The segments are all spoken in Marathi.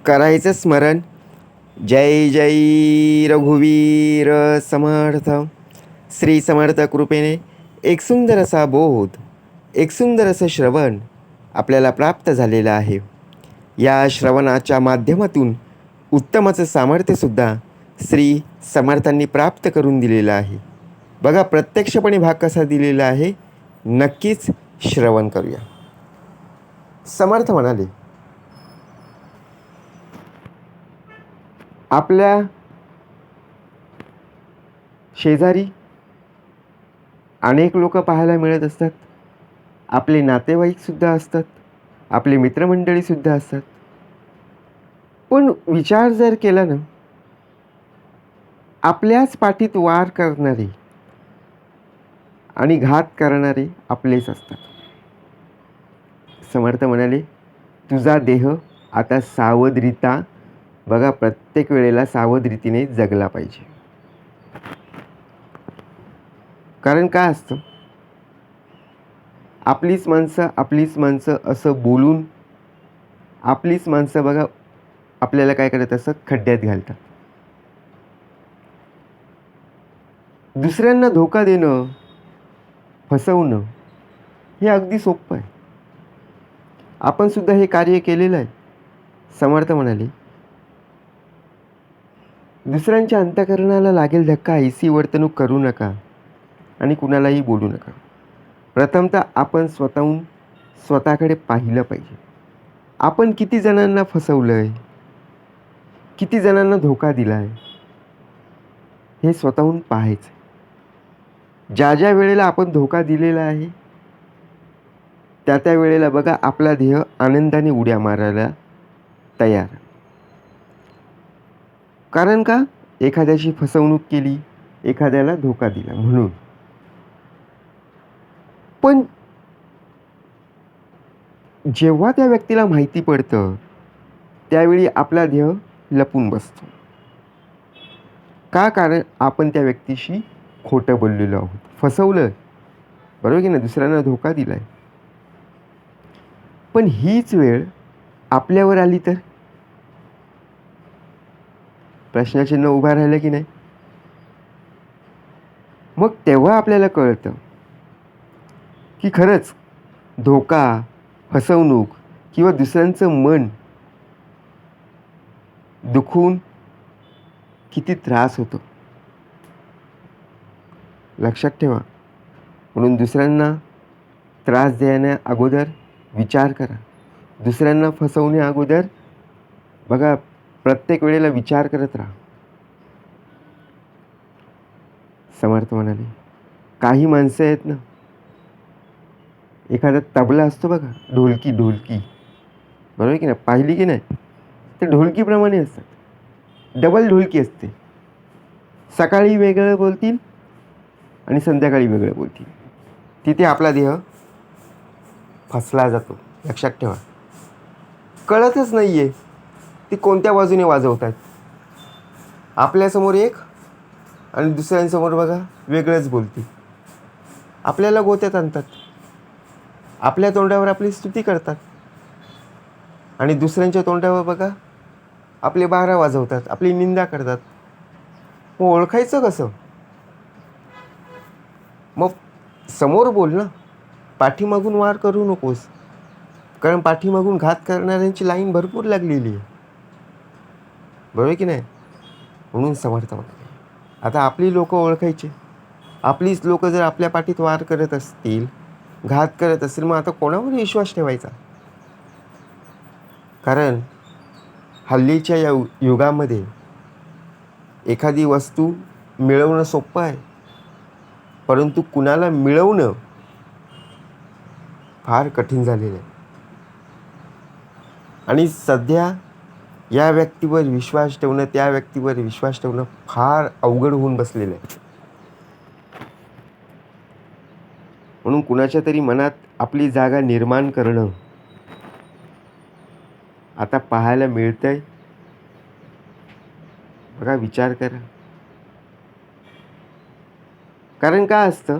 करायचं स्मरण. जय जय रघुवीर समर्थ. श्री समर्थ कृपेने एक सुंदर असा बोध, एक सुंदर असं श्रवण आपल्याला प्राप्त झालेलं आहे. या श्रवणाच्या माध्यमातून उत्तमाचं सामर्थ्यसुद्धा श्री समर्थांनी प्राप्त करून दिलेलं आहे. बघा, प्रत्यक्षपणे भाग कसा दिलेला आहे, नक्कीच श्रवण करूया. समर्थ म्हणाले, आपल्या शेजारी अनेक लोक पाहायला मिळत असतात. आपले नातेवाईकसुद्धा असतात, आपले मित्रमंडळीसुद्धा असतात. पण विचार जर केला ना, आपल्याच पाठीत वार करणारे आणि घात करणारे आपलेच असतात. समर्थ म्हणाले, तुझा देह आता सावधरिता, बघा, प्रत्येक वेळेला सावधरीतीने जगला पाहिजे. कारण काय असतं, आपलीच माणसं असं बोलून आपलीच माणसं बघा आपल्याला काय करत असतात, खड्ड्यात घालतात. दुसऱ्यांना धोका देणं, फसवणं हे अगदी सोपं आहे. आपण सुद्धा हे कार्य केलेलं आहे. समर्थ म्हणाले, दुसऱ्यांच्या अंतःकरणाला लागेल धक्का ऐसी वर्तणूक करू नका आणि कुणालाही बोलू नका. प्रथमतः आपण स्वतःकडे पाहिलं पाहिजे. आपण किती जणांना फसवलं आहे, किती जणांना धोका दिला आहे, हे स्वतःहून पाहायचं. ज्या ज्या वेळेला आपण धोका दिलेला आहे त्या वेळेला बघा आपला देह आनंदाने उड्या मारायला तयार. कारण का, एखाद्याची फसवणूक केली, एखाद्याला धोका दिला म्हणून. पण जेव्हा त्या व्यक्तीला माहिती पडतं त्यावेळी आपला देह लपून बसतो. का? कारण आपण त्या व्यक्तीशी खोटं बोललेलो आहोत, फसवलं, बरोबर की नाही, दुसऱ्यांना धोका दिलाय. पण हीच वेळ आपल्यावर आली तर प्रश्नचिन्ह उभा राहिलं की नाही. मग तेव्हा आपल्याला कळतं की खरंच धोका, फसवणूक किंवा दुसऱ्यांचं मन दुखून किती त्रास होतो. लक्षात ठेवा. म्हणून दुसऱ्यांना त्रास देण्या अगोदर विचार करा. दुसऱ्यांना फसवण्या अगोदर बघा प्रत्येक वेळेला विचार करत राहा. समर्थ म्हणाले, काही माणसं आहेत ना, एखादा तबला असतो बघा, ढोलकी, बरोबर की नाही, पाहिली की नाही, ते ढोलकीप्रमाणे असतात. डबल ढोलकी असते. सकाळी वेगळं बोलतील आणि संध्याकाळी वेगळं बोलतील. तिथे आपला देह फसला जातो. लक्षात ठेवा. कळतच नाही आहे ती कोणत्या बाजूने वाजवतात. आपल्यासमोर एक आणि दुसऱ्यांसमोर बघा वेगळंच बोलतील. आपल्याला गोत्यात आणतात, आपल्या तोंडावर आपली स्तुती करतात आणि दुसऱ्यांच्या तोंडावर बघा आपले बारा वाजवतात, आपली निंदा करतात. मग ओळखायचं कसं? मग समोर बोल ना, पाठीमागून वार करू नकोस. कारण पाठीमागून घात करणाऱ्यांची लाईन भरपूर लागलेली आहे, बरोबर की नाही. म्हणून समर्थ म्हणाले, आता आपली लोक ओळखायचे. आपलीच लोक जर आपल्या पाठीत वार करत असतील, घात करत असतील, मग आता कोणावर विश्वास ठेवायचा? कारण हल्लीच्या या युगामध्ये एखादी वस्तू मिळवणं सोपं आहे, परंतु कुणाला मिळवणं फार कठीण झालेलं आहे. आणि सध्या या व्यक्तीवर विश्वास ठेवणं, त्या व्यक्तीवर विश्वास ठेवणं फार अवघड होऊन बसलेलं आहे. म्हणून कुणाच्या तरी मनात आपली जागा निर्माण करणं आता पाहायला मिळतंय. बघा, विचार करा. कारण काय असतं,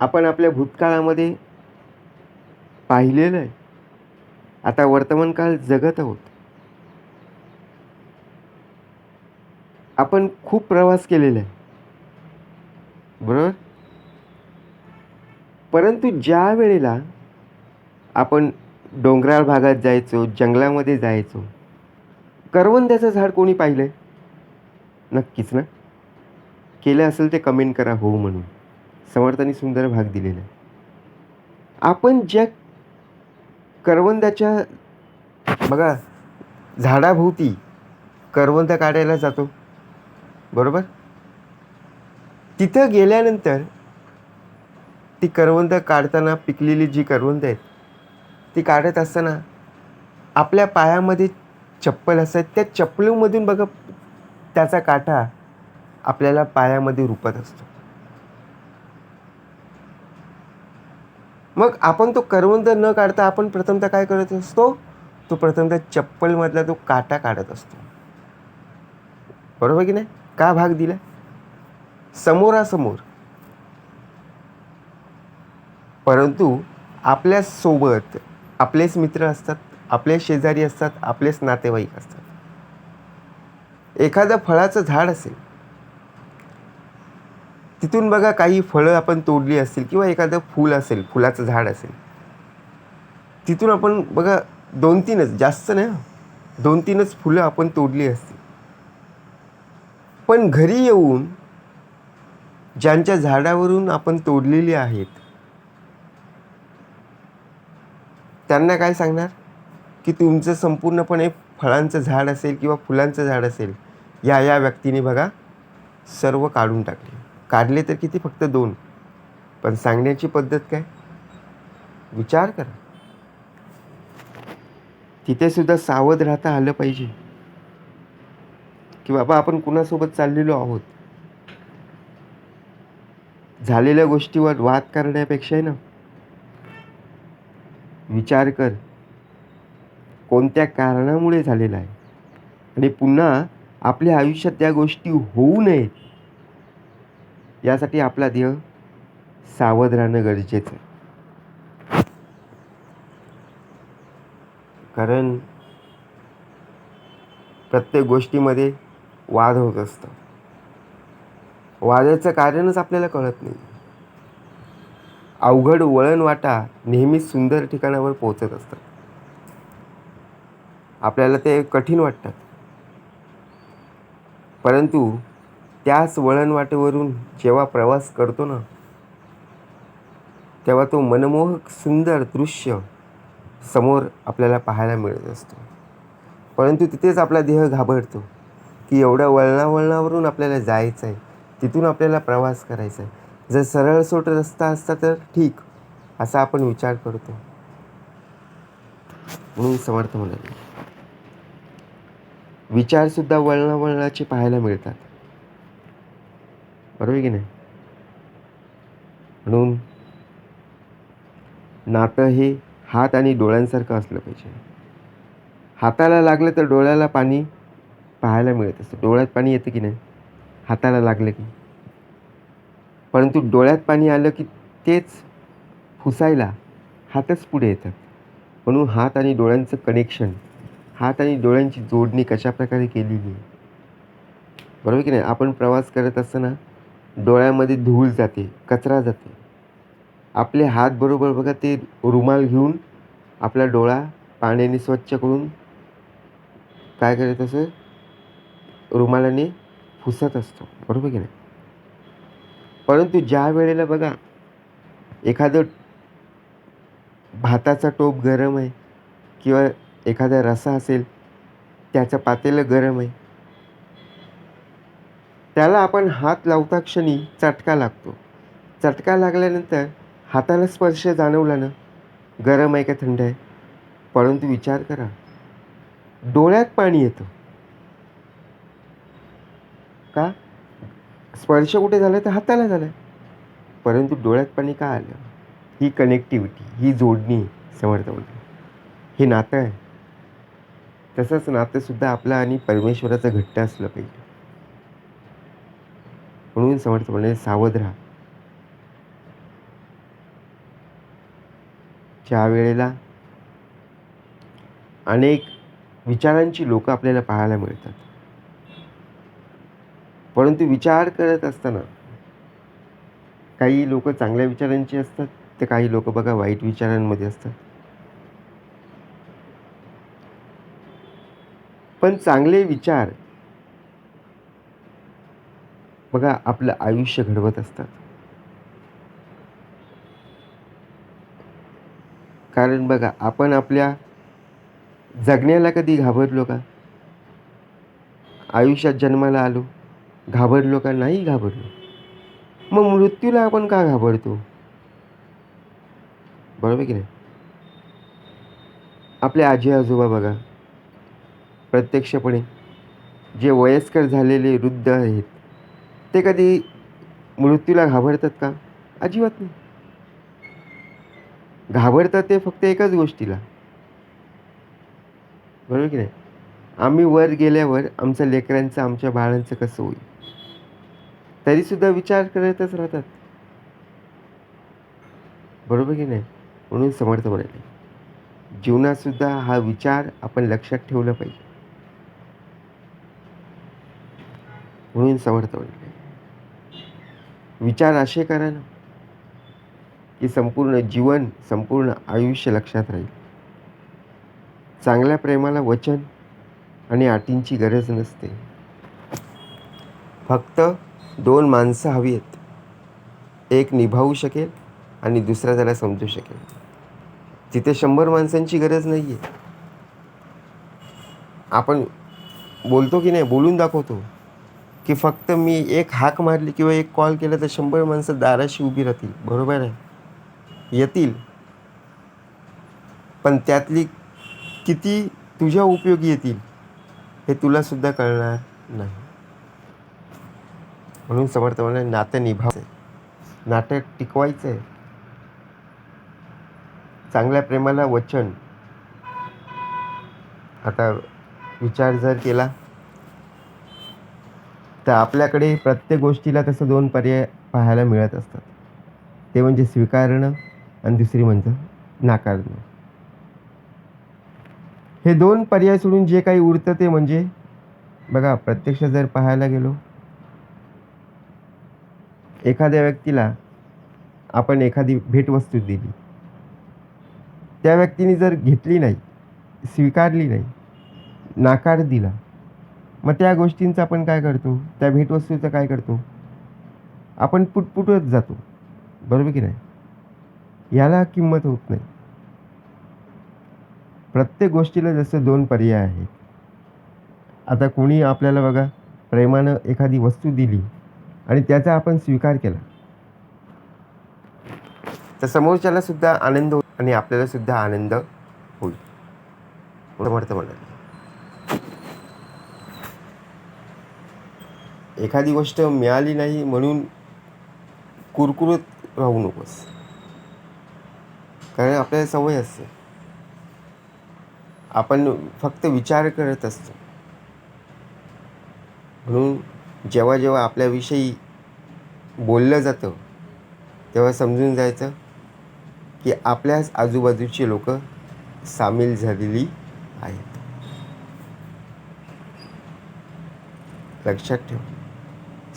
आपण आपल्या भूतकाळामध्ये पाहिलेलं आहे आता वर्तमान काळ जगत आहोत. आपण खूप प्रवास केलेला आहे, बरोबर. परंतु ज्या वेळेला आपण डोंगराळ भागात जायचो, जंगलामध्ये जायचो, करवंद्याचं झाड कोणी पाहिलंय? नक्कीच ना. केलं असेल ते कमेंट करा हो म्हणून. समर्थांनी सुंदर भाग दिलेला आहे. आपण ज्या करवंदाच्या बघा झाडाभोवती करवंद काढायला जातो, बरोबर. तिथं गेल्यानंतर ती करवंद काढताना पिकलेली जी करवंद आहेत ती काढत असताना आपल्या पायामध्ये चप्पल असतात, त्या चप्पलीमधून बघा त्याचा काटा आपल्याला पायामध्ये रुपत असतो. मग आपण तो करवंद न काढता आपण प्रथमतः काय करत असतो? तो प्रथमतः चप्पलमधला तो काटा काढत असतो, बरोबर की नाही. का भाग दिला? समोरासमोर. परंतु आपल्यासोबत आपलेच मित्र असतात, आपले शेजारी असतात, आपलेच नातेवाईक असतात. एखादं फळाचं झाड असेल, तिथून बघा काही फळं आपण तोडली असतील किंवा एखादं फूल असेल, फुलाचं झाड असेल, तिथून आपण बघा 2-3च, जास्त नाही, 2-3च फुलं आपण तोडली असतील. पण घरी येऊन ज्यांच्या झाडावरून आपण तोडलेली आहेत त्यांना काय सांगणार की तुमचं संपूर्णपणे फळांचं झाड असेल किंवा फुलांचं झाड असेल, या व्यक्तीने बघा सर्व काढून टाकले. काढले तर किती? फक्त 2. पण सांगण्याची पद्धत काय? विचार करा. तिथे सुद्धा सावध राहता आलं पाहिजे की बाबा आपण कुणासोबत चाललेलो आहोत. झालेल्या गोष्टीवर वाद करण्यापेक्षा आहे ना, विचार कर कोणत्या कारणामुळे झालेला आहे आणि पुन्हा आपल्या आयुष्यात त्या गोष्टी होऊ नयेत यासाठी आपला देह सावध राहणं गरजेचं आहे. कारण प्रत्येक गोष्टीमध्ये वाद होत असतं. वादाचं कारणच आपल्याला कळत नाही. अवघड वळण वाटा नेहमीच सुंदर ठिकाणावर पोहोचत असतात. आपल्याला ते कठीण वाटतात, परंतु त्याच वळण वाटेवरून जेव्हा प्रवास करतो ना, तेव्हा तो मनमोहक सुंदर दृश्य समोर आपल्याला पाहायला मिळत असतो. परंतु तिथेच आपला देह घाबरतो की एवढ्या वळणावळणावरून आपल्याला जायचं आहे, तिथून आपल्याला प्रवास करायचा आहे. जर सरळसोट रस्ता असता तर ठीक, असा आपण विचार करतो. म्हणून समर्थ म्हणाले विचारसुद्धा वळणावळणाचे पाहायला मिळतात, बरोबर की नाही. म्हणून नातं हे हात आणि डोळ्यांसारखं असलं पाहिजे. हाताला लागलं तर डोळ्याला पाणी पाहायला मिळत असतं. डोळ्यात पाणी येतं की नाही हाताला लागलं की. परंतु डोळ्यात पाणी आलं की तेच पुसायला हातच पुढे येतात. म्हणून हात आणि डोळ्यांचं कनेक्शन, हात आणि डोळ्यांची जोडणी कशाप्रकारे केलेली आहे, बरोबर की नाही. आपण प्रवास करत असताना डोळ्यामध्ये धूळ जाते, कचरा जाते. आपले हात बरोबर बघा ते रुमाल घेऊन आपला डोळा पाण्याने स्वच्छ करून काय करत असं रुमालाने पुसत असतो, बरोबर की नाही. परंतु ज्या वेळेला बघा एखादं भाताचा टोप गरम आहे किंवा एखादा रस्सा असेल त्याचं पातेलं गरम आहे, त्याला आपण हात लावता क्षणी चटका लागतो. चटका लागल्यानंतर हाताला स्पर्श जाणवला ना, गरम आहे का थंड आहे. परंतु विचार करा डोळ्यात पाणी येतं का? स्पर्श कुठे झाला तर हाताला झाला, परंतु डोळ्यात पाणी का आलं? ही कनेक्टिव्हिटी, ही जोडणी समर्थ म्हणते, हे नातं आहे. तसंच नातंसुद्धा आपलं आणि परमेश्वराचं घट्ट असलं पाहिजे. म्हणून समर्थ म्हणे सावध राहा. ज्या वेळेला अनेक विचारांची लोकं आपल्याला पाहायला मिळतात. परंतु विचार करत असताना काही लोकं चांगल्या विचारांची असतात, तर काही लोकं बघा वाईट विचारांमध्ये असतात. पण चांगले विचार बघा आपलं आयुष्य घडवत असतात. कारण बघा आपण आपल्या जगण्याला कधी घाबरलो का? आयुष्यात जन्माला आलो, घाबरलो का? नाही घाबरलो. मग मृत्यूला आपण का घाबरतो? बरोबर की नाही? आपले आजी-आजोबा बघा, प्रत्यक्षपणे जे वयस्कर झालेले वृद्ध आहेत, ते कधी मृत्यूला घाबरतात का? अजिबात नाही. घाबरतात ते फक्त एकाच गोष्टीला, बरोबर की नाही? आम्ही वर गेल्यावर आमच्या लेकरांचं, आमच्या बाळांचं कसं होईल? तरीसुद्धा विचार करतच राहतात, बरोबर की नाही? म्हणून समर्थ म्हणाले, जीवनातसुद्धा हा विचार आपण लक्षात ठेवला पाहिजे. म्हणून समर्थ म्हणाले, विचार असे करा ना, की संपूर्ण जीवन, संपूर्ण आयुष्य लक्षात राहील. चांगल्या प्रेमाला वचन आणि अटींची गरज नसते. फक्त 2 माणसं हवी आहेत. एक निभावू शकेल आणि दुसरा त्याला समजू शकेल. तिथे 100 माणसांची गरज नाही आहे. आपण बोलतो की नाही, बोलून दाखवतो, की फक्त मी एक हाक मारली किंवा एक कॉल केला तर 100 माणसं दाराशी उभी राहतील. बरोबर आहे? येतील. पण त्यातली किती तुझ्या उपयोगी येतील हे तुलासुद्धा कळणार नाही. म्हणून समर्थ म्हणाले, नातं निभावायचं आहे, नातं टिकवायचं आहे. चांगल्या प्रेमाला वचन. आता विचार जर केला तर आपल्याकडे प्रत्येक गोष्टीला तसं 2 पर्याय पाहायला मिळत असतात. ते म्हणजे स्वीकारणं आणि दुसरी म्हणजे नाकारणं. हे 2 पर्याय सोडून जे काही उरतं ते म्हणजे बघा प्रत्यक्ष जर पाहायला गेलो, एखाद्या व्यक्तीला आपण एखादी भेटवस्तू दिली. त्या व्यक्तीने जर घेतली नाही, स्वीकारली नाही, नकार दिला, मग त्या गोष्टींचं आपण काय करतो? त्या भेटवस्तूचं काय करतो? आपण पुटपुटत जातो, बरोबर की नाही? याला किंमत होत नाही. प्रत्येक गोष्टीला जसं 2 पर्याय आहेत. आता कोणी आपल्याला बघा प्रेमानं एखादी वस्तू दिली आणि त्याचा आपण स्वीकार केला, तर समोरच्याला सुद्धा आनंद होईल आणि आपल्याला सुद्धा आनंद होईल. समर्थ म्हणाले, एखादी गोष्ट मिळाली नाही म्हणून कुरकुरत राहू नकोस. कारण आपल्याला सवय असते, आपण फक्त विचार करत असतो. म्हणून जेव्हा जेव्हा आपल्याविषयी बोललं जातं, तेव्हा समजून जायचं की आपल्याच आजूबाजूची लोकं सामील झालेली आहेत. लक्षात ठेव,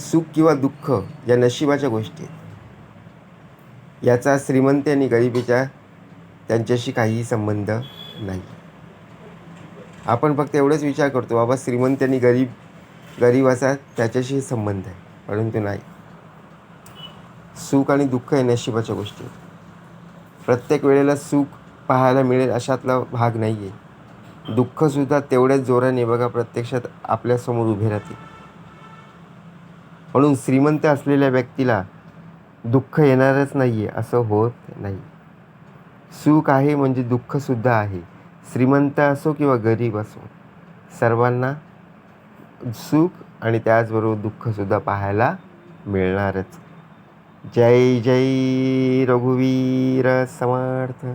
सुख किंवा दुःख या नशिबाच्या गोष्टी आहेत. याचा श्रीमंत आणि गरिबीच्या त्यांच्याशी काहीही संबंध नाही. आपण फक्त एवढंच विचार करतो, बाबा श्रीमंत आणि गरीबाचा त्याच्याशी संबंध आहे, परंतु नाही. सुख आणि दुःख हे नशिबाच्या गोष्टी आहेत. प्रत्येक वेळेला सुख पाहायला मिळेल अशातला भाग नाही आहे. दुःखसुद्धा तेवढ्याच जोराने बघा प्रत्यक्षात आपल्यासमोर उभे राहते. म्हणून श्रीमंत असलेल्या व्यक्तीला दुःख येणारच नाही आहे असं होत नाही. सुख आहे म्हणजे दुःखसुद्धा आहे. श्रीमंत असो किंवा गरीब असो, सर्वांना सुख आणि त्याचबरोबर दुःखसुद्धा पाहायला मिळणारच. जय जय रघुवीर समर्थ.